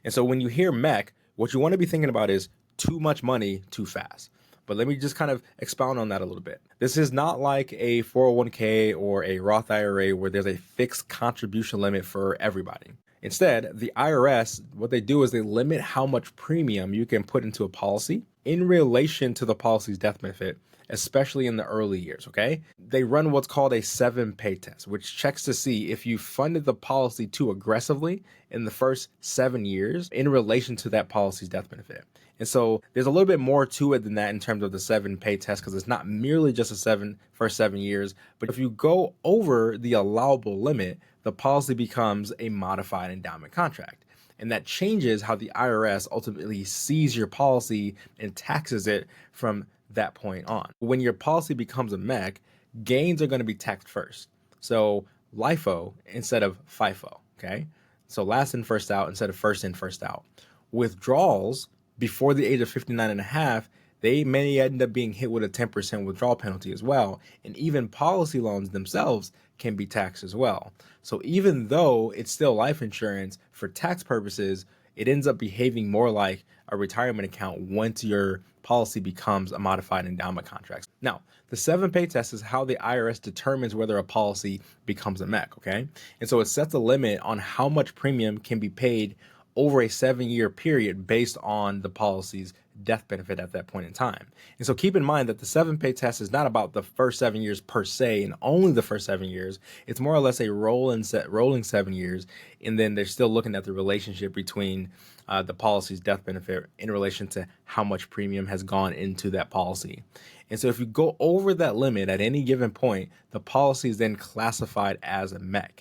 And so when you hear MEC, what you want to be thinking about is too much money too fast. But let me just kind of expound on that a little bit. This is not like a 401k or a Roth IRA where there's a fixed contribution limit for everybody. Instead, the IRS, what they do is they limit how much premium you can put into a policy in relation to the policy's death benefit, especially in the early years, okay? They run what's called a 7-pay test, which checks to see if you funded the policy too aggressively in the first 7 years in relation to that policy's death benefit. And so there's a little bit more to it than that in terms of the 7-pay test, because it's not merely just first 7 years, but if you go over the allowable limit, the policy becomes a modified endowment contract. And that changes how the IRS ultimately sees your policy and taxes it from that point on. When your policy becomes a MEC, gains are going to be taxed first. So LIFO instead of FIFO, okay? So last in, first out instead of first in, first out. Withdrawals before the age of 59 and a half, they may end up being hit with a 10% withdrawal penalty as well. And even policy loans themselves can be taxed as well. So even though it's still life insurance, for tax purposes, it ends up behaving more like a retirement account once your policy becomes a modified endowment contract. Now, the 7-pay test is how the IRS determines whether a policy becomes a MEC, okay? And so it sets a limit on how much premium can be paid over a 7-year period based on the policy's death benefit at that point in time. And so keep in mind that the 7-pay test is not about the first 7 years per se and only the first 7 years. It's more or less a rolling 7 years. And then they're still looking at the relationship between the policy's death benefit in relation to how much premium has gone into that policy. And so if you go over that limit at any given point, the policy is then classified as a MEC.